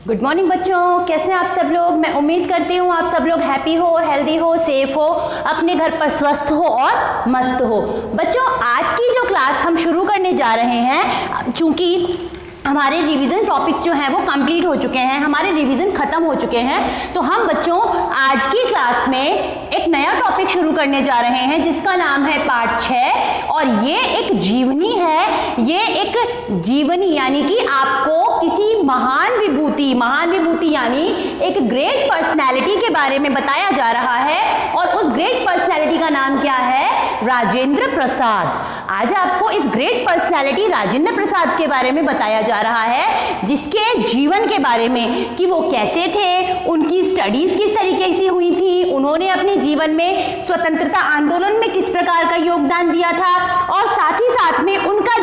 Good morning बच्चों, कैसे हैं आप सब लोग। मैं उम्मीद करती हूँ आप सब लोग हैप्पी हो, हेल्दी हो, सेफ हो, अपने घर पर स्वस्थ हो और मस्त हो। बच्चों, आज की जो क्लास हम शुरू करने जा रहे हैं, चूंकि हमारे रिवीजन टॉपिक्स जो हैं वो कंप्लीट हो चुके हैं, हमारे रिवीजन खत्म हो चुके हैं, तो हम बच्चों आज की क्लास में एक नया टॉपिक शुरू करने जा रहे हैं जिसका नाम है पार्ट 6। और ये एक जीवनी है, ये एक जीवनी यानी कि आपको किसी महान विभूति यानी एक ग्रेट पर्सनैलिटी के बारे में बताया जा रहा है। और उस ग्रेट पर्सनैलिटी का नाम क्या है? राजेंद्र प्रसाद। आज आपको इस ग्रेट पर्सनैलिटी राजेंद्र प्रसाद के बारे में बताया जा रहा है, जिसके जीवन के बारे में कि वो कैसे थे, उनकी स्टडीज किस तरीके से हुई थी, उन्होंने अपने जीवन में स्वतंत्रता आंदोलन में किस प्रकार का योगदान दिया था, और साथ ही साथ में उनका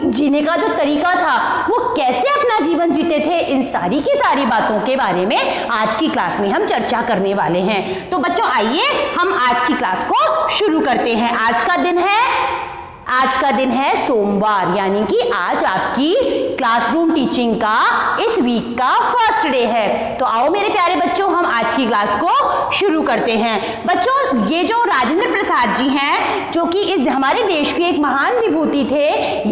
जीने का जो तरीका था वो कैसे अपना जीवन जीते थे। इन सारी की सारी बातों के बारे में आज की क्लास में हम चर्चा करने वाले हैं। तो बच्चों, आइए हम आज की क्लास को शुरू करते हैं। आज का दिन है सोमवार, यानी कि आज आपकी क्लासरूम टीचिंग का इस वीक का फर्स्ट डे है। तो आओ मेरे प्यारे बच्चों, हम आज की क्लास को शुरू करते हैं। बच्चों, ये जो राजेंद्र प्रसाद जी हैं, जो कि इस हमारे देश के एक महान विभूति थे,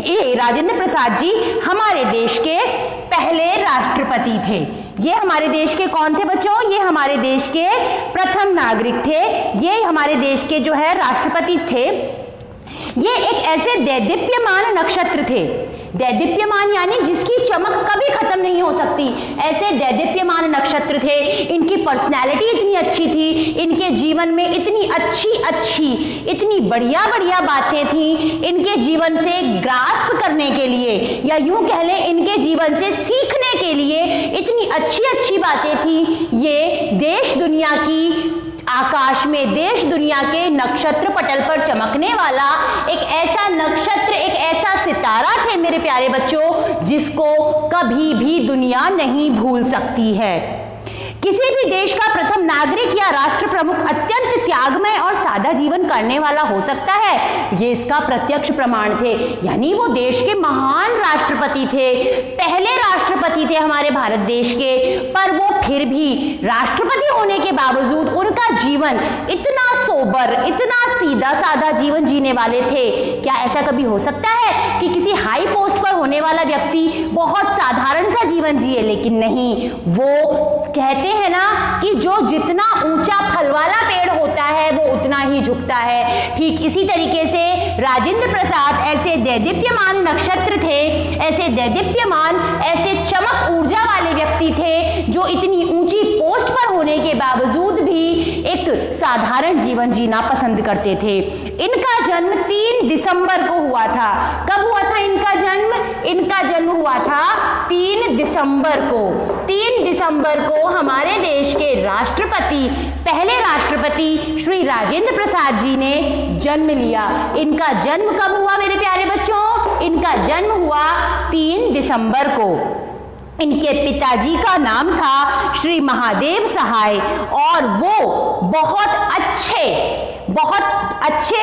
ये राजेंद्र प्रसाद जी हमारे देश के पहले राष्ट्रपति थे। ये हमारे देश के कौन थे बच्चों? ये हमारे देश के प्रथम नागरिक थे, ये हमारे देश के जो है राष्ट्रपति थे। ये एक ऐसे दैदीप्यमान नक्षत्र थे, दैदीप्यमान यानी जिसकी चमक कभी खत्म नहीं हो सकती, ऐसे दैदीप्यमान नक्षत्र थे। इनकी पर्सनैलिटी इतनी अच्छी थी, इनके जीवन में इतनी अच्छी इतनी बढ़िया बातें थी। इनके जीवन से ग्रास्प करने के लिए, या यूं कह लें इनके जीवन से सीखने के लिए इतनी अच्छी बातें थी। ये देश दुनिया की आकाश में, देश दुनिया के नक्षत्र पटल पर चमकने वाला एक ऐसा नक्षत्र, एक ऐसा सितारा थे मेरे प्यारे बच्चों, जिसको कभी भी दुनिया नहीं भूल सकती है। किसी भी देश का प्रथम नागरिक या राष्ट्र प्रमुख अत्यंत त्यागमय और सादा जीवन करने वाला हो सकता है, ये इसका प्रत्यक्ष प्रमाण थे। यानी वो देश के महान राष्ट्रपति थे, पहले राष्ट्रपति थे हमारे भारत देश के, पर वो फिर भी राष्ट्रपति होने के बावजूद उनका जीवन इतना सोबर, इतना सीधा साधा जीवन जीने वाले थे। क्या ऐसा कभी हो सकता है कि किसी हाई पोस्ट पर होने वाला व्यक्ति बहुत साधारण सा जीवन जिए? लेकिन नहीं, वो कहते हैं ना कि जो जितना ऊंचा फल वाला पेड़ होता है वो उतना ही झुकता है। ठीक इसी तरीके से राजेंद्र प्रसाद ऐसे दैदीप्यमान नक्षत्र थे, ऐसे दैदीप्यमान, ऐसे चमक ऊर्जा वाले व्यक्ति थे, जो इतनी ऊंची पोस्ट पर होने के बावजूद भी एक साधारण जीवन जीना पसंद करते थे। इनका जन्म 3 दिसंबर को हुआ था। कब हुआ था इनका जन्म? इनका जन्म हुआ था 3 दिसंबर को। 3 दिसंबर को हमारे देश के राष्ट्रपति, पहले राष्ट्रपति श्री राजेंद्र प्रसाद जी ने जन्म लिया। इनका जन्म कब हुआ मेरे प्यारे बच्चों? इनका जन्म हुआ 3 दिसंबर को। इनके पिताजी का नाम था श्री महादेव सहाय, और वो बहुत अच्छे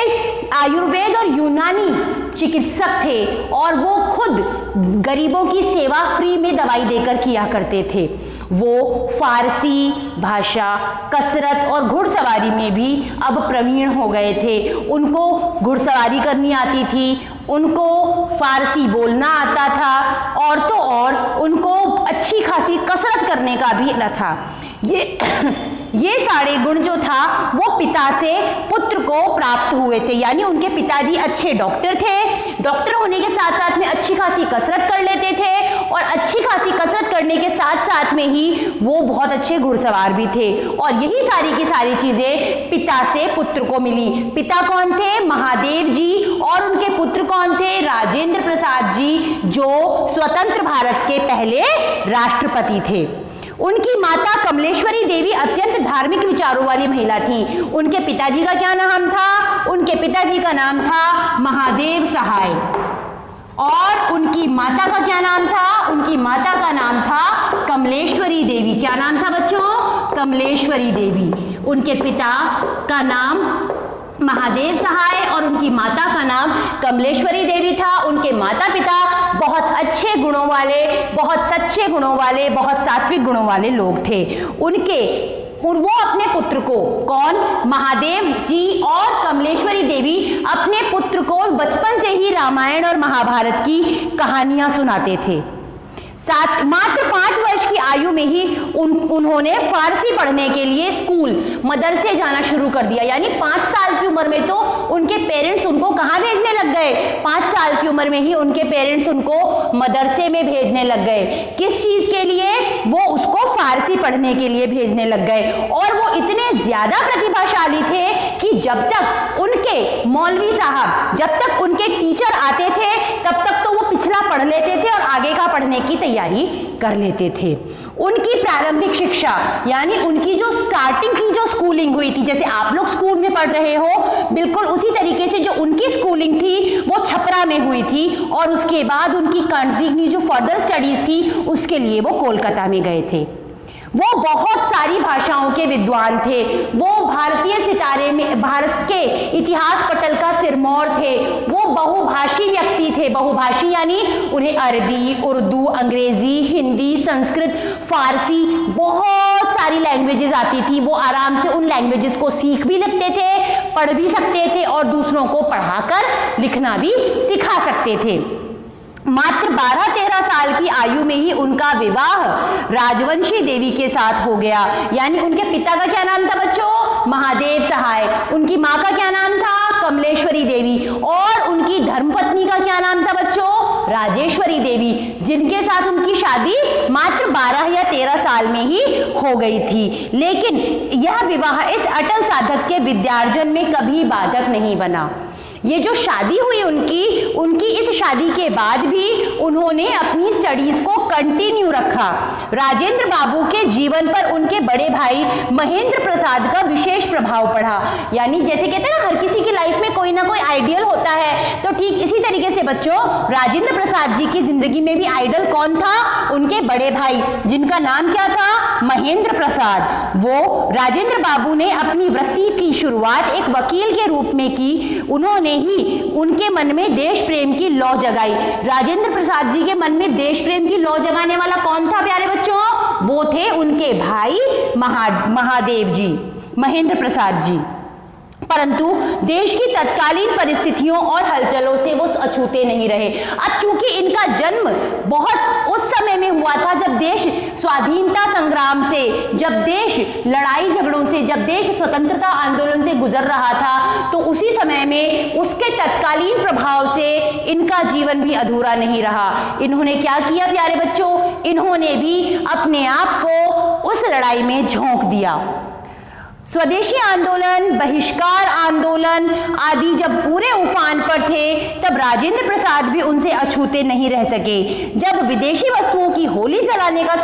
आयुर्वेद और यूनानी चिकित्सक थे, और वो खुद गरीबों की सेवा फ्री में दवाई देकर किया करते थे। वो फारसी भाषा, कसरत और घुड़सवारी में भी अब प्रवीण हो गए थे। उनको घुड़सवारी करनी आती थी, उनको फारसी बोलना आता था, और तो और उनको अच्छी खासी कसरत करने का भी था। ये सारे गुण जो था वो पिता से पुत्र को प्राप्त हुए थे। यानी उनके पिताजी अच्छे डॉक्टर थे, डॉक्टर होने के साथ साथ में अच्छी खासी कसरत कर लेते थे, और अच्छी खासी कसरत करने के साथ साथ में ही वो बहुत अच्छे घुड़सवार भी थे। और यही सारी की सारी चीजें पिता से पुत्र को मिली। पिता कौन थे? महादेव जी, और उनके पुत्र कौन थे? राजेंद्र प्रसाद जी, जो स्वतंत्र भारत के पहले राष्ट्रपति थे। उनकी माता कमलेश्वरी देवी अत्यंत धार्मिक विचारों वाली महिला थी। उनके पिताजी का क्या नाम था? उनके पिताजी का नाम था महादेव सहाय, और उनकी माता का क्या नाम था? उनकी माता का नाम था कमलेश्वरी देवी। क्या नाम था बच्चों? कमलेश्वरी देवी। उनके पिता का नाम महादेव सहाय और उनकी माता का नाम कमलेश्वरी देवी था। उनके माता पिता बहुत अच्छे गुणों वाले, बहुत सच्चे गुणों वाले, बहुत सात्विक गुणों वाले लोग थे। वो अपने पुत्र को, कौन, महादेव जी और कमलेश्वरी देवी अपने पुत्र को बचपन से ही रामायण और महाभारत की कहानियां सुनाते थे। मात्र 5 वर्ष की आयु में ही उन्होंने फारसी पढ़ने के लिए स्कूल, मदरसे जाना शुरू कर दिया। यानी 5 साल की उम्र में तो उनके पेरेंट्स उनको कहाँ भेजने लग गए? 5 साल की उम्र में ही उनके पेरेंट्स उनको मदरसे में भेजने लग गए। किस चीज के लिए? वो उसको फारसी पढ़ने के लिए भेजने लग गए। और वो इतने ज्यादा प्रतिभाशाली थे कि जब तक उनके मौलवी साहब, जब तक उनके टीचर आते थे, तब तक तो वो पिछला पढ़ लेते थे और आगे का पढ़ने की तैयारी कर लेते थे। उनकी प्रारंभिक शिक्षा, यानी उनकी जो स्टार्टिंग की जो स्कूलिंग हुई थी, जैसे आप लोग स्कूल में पढ़ रहे हो, बिल्कुल उसी तरीके से जो उनकी स्कूलिंग थी वो छपरा में हुई थी। और उसके बाद उनकी कंटिन्यू जो फर्दर स्टडीज थी उसके लिए वो कोलकाता में गए थे। वो बहुत सारी भाषाओं के विद्वान थे। वो भारतीय सितारे में, भारत के इतिहास पटल का सिरमौर थे। वो बहुभाषी व्यक्ति थे। बहुभाषी यानी उन्हें अरबी, उर्दू, अंग्रेजी, हिंदी, संस्कृत, फारसी, बहुत सारी लैंग्वेजेस आती थी। वो आराम से उन लैंग्वेजेस को सीख भी लेते थे, पढ़ भी सकते थे और दूसरों को पढ़ाकर लिखना भी सिखा सकते थे। मात्र 12-13 साल की आयु में ही उनका विवाह राजवंशी देवी के साथ हो गया। यानी उनके पिता का क्या नाम था बच्चों? महादेव सहाय। उनकी माँ का क्या नाम था? कमलेश्वरी देवी। और उनकी धर्मपत्नी का क्या नाम था बच्चों? राजेश्वरी देवी, जिनके साथ उनकी शादी मात्र 12 या 13 साल में ही हो गई थी। लेकिन यह विवाह इस अटल साधक के विद्यार्जन में कभी बाधक नहीं बना। ये जो शादी हुई उनकी इस शादी के बाद भी उन्होंने अपनी स्टडीज को कंटिन्यू रखा। राजेंद्र बाबू के जीवन पर उनके बड़े भाई महेंद्र प्रसाद का विशेष प्रभाव पड़ा। यानी जैसे कहते हैं ना, हर किसी की लाइफ में कोई ना कोई आइडियल होता है, तो ठीक इसी तरीके से बच्चों राजेंद्र प्रसाद जी की जिंदगी में भी आइडल कौन था? उनके बड़े भाई, जिनका नाम क्या था? महेंद्र प्रसाद। वो राजेंद्र बाबू ने अपनी वृत्ति की शुरुआत एक वकील के रूप में की। उन्होंने ही उनके मन में देश प्रेम की लौ जगाई। राजेंद्र प्रसाद जी के मन में देश प्रेम की लौ जगाने वाला कौन था प्यारे बच्चों? वो थे उनके भाई महादेव जी, महेंद्र प्रसाद जी। परंतु देश की तत्कालीन परिस्थितियों और हलचलों से वो अछूते नहीं रहे। अब चूंकि इनका जन्म बहुत उस समय में हुआ था जब देश स्वाधीनता संग्राम से, जब देश लड़ाई झगड़ों से, जब देश स्वतंत्रता आंदोलन से गुजर रहा था, तो उसी समय में उसके तत्कालीन प्रभाव से इनका जीवन भी अधूरा नहीं रहा। इन्होंने क्या किया प्यारे बच्चों? इन्होंने भी अपने आप को उस लड़ाई में झोंक दिया। स्वदेशी आंदोलन, बहिष्कार आंदोलन आदि जब पूरे उफान पर थे, तब राजेंद्र प्रसाद भी उनसे अछूते नहीं रह सके। जब विदेशी वस्तुओं की होली जलाने का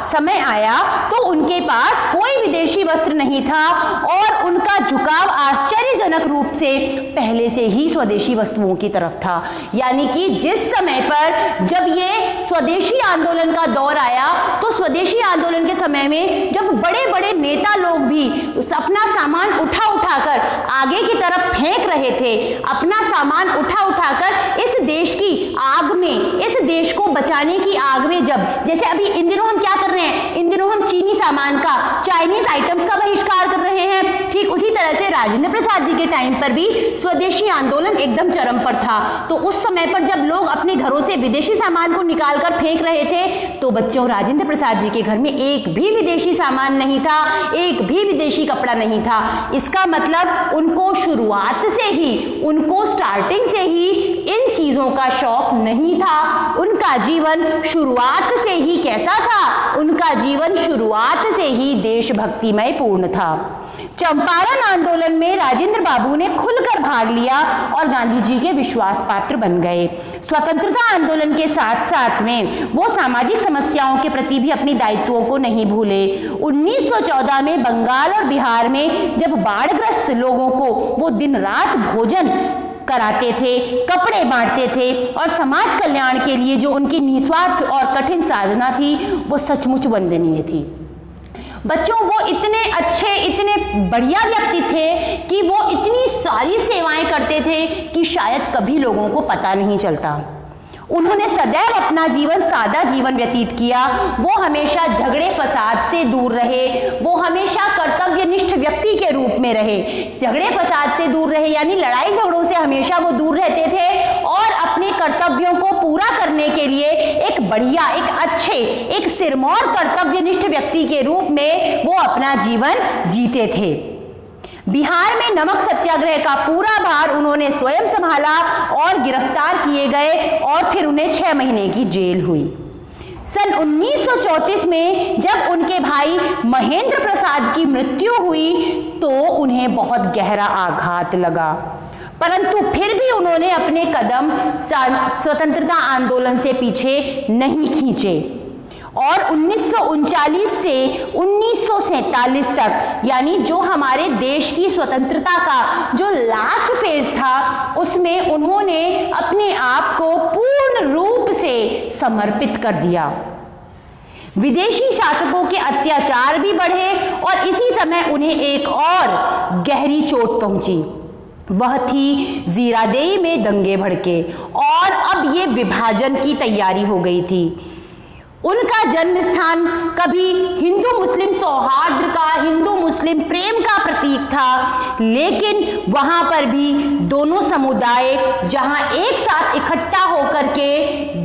समय आया तो उनके पास कोई विदेशी वस्त्र नहीं था और उनका झुकाव आश्चर्यजनक रूप से पहले से ही स्वदेशी वस्तुओं की तरफ था। यानी कि जिस समय पर जब ये स्वदेशी आंदोलन का दौर आया, तो स्वदेशी आंदोलन के समय में जब बड़े बड़े नेता लोग भी अपना सामान उठाकर आगे की तरफ फेंक रहे थे, अपना सामान उठाकर इस देश की आग में, इस देश को बचाने की आग में, जैसे अभी इन दिनों हम क्या कर रहे हैं? इन दिनों हम चीनी सामान का, चाइनीज आइटम्स का बहिष्कार कर रहे हैं। ठीक उसी तरह से राजेंद्र प्रसाद जी के टाइम पर भी स्वदेशी आंदोलन एकदम चरम पर था। तो उस समय पर जब लोग अपने घरों से विदेशी सामान को निकालकर फेंक रहे थे, तो बच्चों राजेंद्र प्रसाद जी के घर में एक भी विदेशी सामान नहीं था, एक भी विदेशी कपड़ा नहीं था। इसका मतलब उनको शुरुआत से ही, उनको स्टार्टिंग से ही इन चीजों का शौक नहीं था। उनका जीवन शुरुआत से ही कैसा था? उनका जीवन शुरुआत से ही देशभक्तिमय पूर्ण था। चंपारण आंदोलन में राजेंद्र बाबू ने खुलकर भाग लिया और गांधी जी के विश्वास पात्र बन गए। स्वतंत्रता आंदोलन के साथ साथ में वो सामाजिक समस्याओं के प्रति भी अपनी दायित्वों को नहीं भूले। 1914 में बंगाल और बिहार में जब बाढ़ग्रस्त लोगों को वो दिन रात भोजन कराते थे, कपड़े बांटते थे और समाज कल्याण के लिए जो उनकी निस्वार्थ और कठिन साधना थी, वो सचमुच वंदनीय थी। बच्चों वो इतने अच्छे, इतने बढ़िया व्यक्ति थे कि वो इतनी सारी सेवाएं करते थे कि शायद कभी लोगों को पता नहीं चलता। उन्होंने सदैव अपना जीवन सादा जीवन व्यतीत किया। वो हमेशा झगड़े फसाद से दूर रहे, वो हमेशा कर्तव्यनिष्ठ व्यक्ति के रूप में रहे। झगड़े फसाद से दूर रहे यानी लड़ाई झगड़ों से हमेशा वो दूर रहते थे और अपने कर्तव्यों को पूरा करने के लिए एक बढ़िया, एक अच्छे, एक सिरमौर कर्तव्यनिष्ठ व्यक्ति के रूप में वो अपना जीवन जीते थे। बिहार में नमक सत्याग्रह का पूरा भार उन्होंने स्वयं संभाला और गिरफ्तार किए गए और फिर उन्हें 6 महीने की जेल हुई। सन 1934 में जब उनके भाई महेंद्र प्रसाद की मृत्यु हुई तो उन्हें बहुत गहरा आघात लगा, परंतु फिर भी उन्होंने अपने कदम स्वतंत्रता आंदोलन से पीछे नहीं खींचे और 1939 से 1947 तक यानी जो हमारे देश की स्वतंत्रता का जो लास्ट फेज था उसमें उन्होंने अपने आप को पूर्ण रूप से समर्पित कर दिया। विदेशी शासकों के अत्याचार भी बढ़े और इसी समय उन्हें एक और गहरी चोट पहुंची। वह थी जीरादेई में दंगे भड़के और अब ये विभाजन की तैयारी हो गई थी। उनका जन्म स्थान कभी हिंदू मुस्लिम सौहार्द का, हिंदू मुस्लिम प्रेम का प्रतीक था, लेकिन वहां पर भी दोनों समुदाय जहां एक साथ इकट्ठा होकर के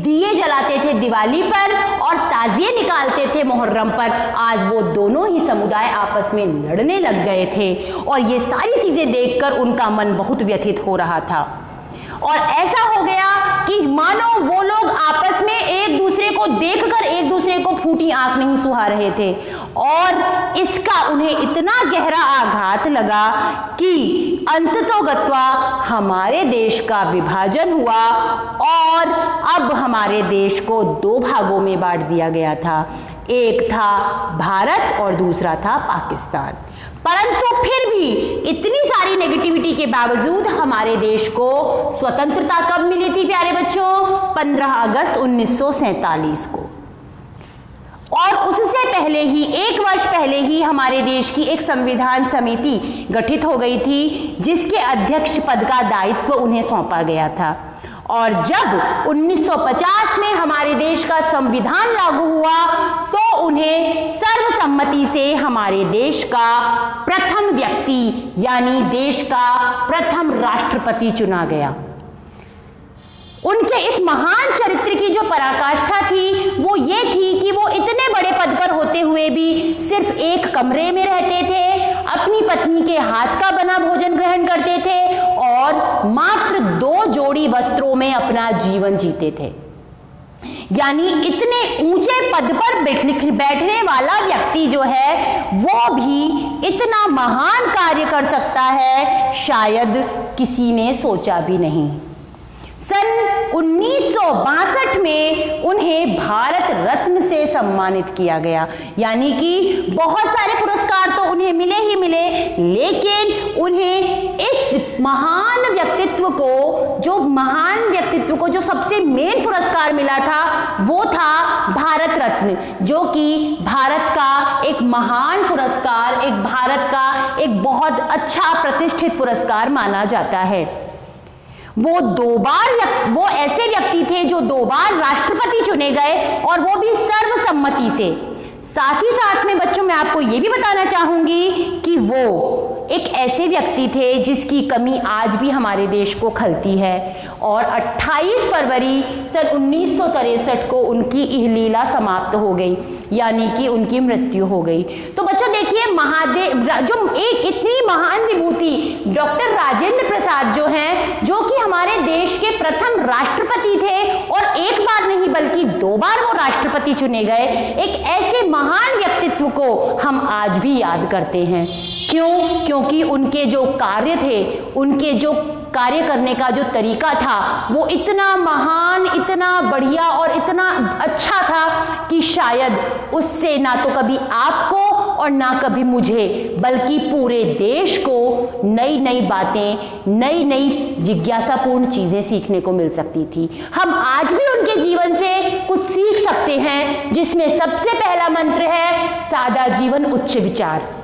दिए जलाते थे दिवाली पर और ताजिए निकालते थे मुहर्रम पर, आज वो दोनों ही समुदाय आपस में लड़ने लग गए थे और ये सारी चीजें देखकर उनका मन बहुत व्यथित हो रहा था। और ऐसा हो गया कि मानो वो लोग आपस में एक दूसरे को देखकर एक दूसरे को फूटी आंख नहीं सुहा रहे थे और इसका उन्हें इतना गहरा आघात लगा कि अंततोगत्वा हमारे देश का विभाजन हुआ और अब हमारे देश को 2 भागों में बांट दिया गया था। एक था भारत और दूसरा था पाकिस्तान। परंतु फिर भी इतनी सारी नेगेटिविटी के बावजूद हमारे देश को स्वतंत्रता कब मिली थी प्यारे बच्चों? 15 अगस्त 1947 को। और उससे पहले ही 1 वर्ष पहले ही हमारे देश की एक संविधान समिति गठित हो गई थी जिसके अध्यक्ष पद का दायित्व उन्हें सौंपा गया था। और जब 1950 में हमारे देश का संविधान लागू हुआ तो उन्हें सर्वसम्मति से हमारे देश का प्रथम व्यक्ति यानी देश का प्रथम राष्ट्रपति चुना गया। उनके इस महान चरित्र की जो पराकाष्ठा थी वो ये थी कि वो इतने बड़े पद पर होते हुए भी सिर्फ एक कमरे में रहते थे, अपनी पत्नी के हाथ का बना भोजन ग्रहण करते थे और मात्र 2 जोड़ी वस्त्रों में अपना जीवन जीते थे। यानी इतने ऊंचे पद पर बैठने वाला व्यक्ति जो है वो भी इतना महान कार्य कर सकता है, शायद किसी ने सोचा भी नहीं। सन 1962 में उन्हें भारत रत्न से सम्मानित किया गया। यानी कि बहुत सारे पुरस्कार तो उन्हें मिले ही मिले, लेकिन उन्हें इस महान व्यक्तित्व को जो सबसे मेन पुरस्कार मिला था वो था भारत रत्न, जो कि भारत का एक महान पुरस्कार, एक भारत का एक बहुत अच्छा प्रतिष्ठित पुरस्कार माना जाता है। वो ऐसे व्यक्ति थे जो 2 बार राष्ट्रपति चुने गए और वो भी सर्वसम्मति से। साथ ही साथ में बच्चों मैं आपको ये भी बताना चाहूंगी कि वो एक ऐसे व्यक्ति थे जिसकी कमी आज भी हमारे देश को खलती है और 28 फरवरी सन 1963 को उनकी इहलीला समाप्त हो गई, यानी कि उनकी मृत्यु हो गई। तो बच्चों देखिए, महादेव जो एक इतनी महान विभूति डॉक्टर राजेंद्र प्रसाद जो हैं, जो कि हमारे देश के प्रथम राष्ट्रपति थे और एक बार नहीं बल्कि 2 बार वो राष्ट्रपति चुने गए, एक ऐसे महान व्यक्तित्व को हम आज भी याद करते हैं। क्यों? क्योंकि उनके जो कार्य थे, उनके जो कार्य करने का जो तरीका था वो इतना महान, इतना बढ़िया और इतना अच्छा था कि शायद उससे ना तो कभी आपको और ना कभी मुझे बल्कि पूरे देश को नई नई बातें, नई नई जिज्ञासापूर्ण चीजें सीखने को मिल सकती थी। हम आज भी उनके जीवन से कुछ सीख सकते हैं, जिसमें सबसे पहला मंत्र है सादा जीवन उच्च विचार।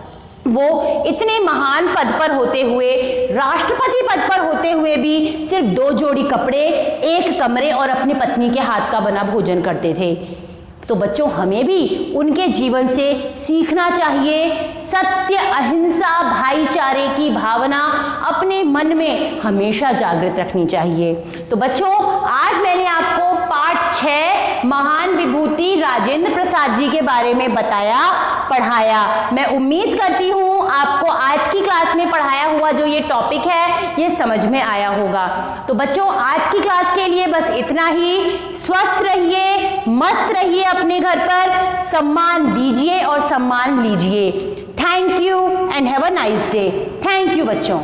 वो इतने महान पद पर होते हुए, राष्ट्रपति पद पर होते हुए भी सिर्फ 2 जोड़ी कपड़े, 1 कमरे और अपनी पत्नी के हाथ का बना भोजन करते थे। तो बच्चों, हमें भी उनके जीवन से सीखना चाहिए। सत्य, अहिंसा, भाईचारे की भावना अपने मन में हमेशा जागृत रखनी चाहिए। तो बच्चों, आज मैंने आपको पाठ 6 महान विभूति राजेंद्र प्रसाद जी के बारे में बताया, पढ़ाया। मैं उम्मीद करती हूँ आपको आज की क्लास में पढ़ाया हुआ जो ये टॉपिक है ये समझ में आया होगा। तो बच्चों, आज की क्लास के लिए बस इतना ही। स्वस्थ रहिए, मस्त रहिए, अपने घर पर सम्मान दीजिए और सम्मान लीजिए। Thank you and have a nice day. Thank you बच्चों।